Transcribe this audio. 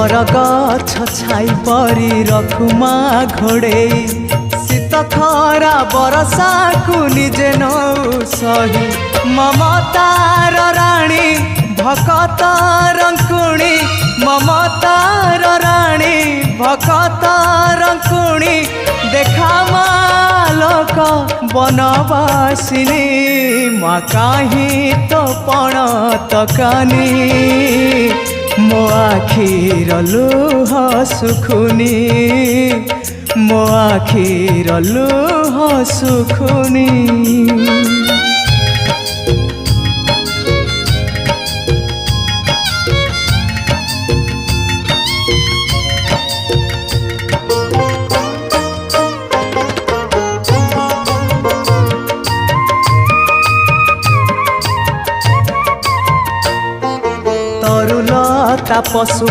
बरगछ छाई परी रखुमा घोड़े शीत खरा बरसा को निजे नौ सही ममतार राणी भकत रंकुणी ममतार राणी भकत रंकुणी देखा मालक बनवासिनी माँ काहीं तो पण तकानी मो आखिर लुह सुखुनी मो आखिर लुह सुखुनी। तरुलता पशु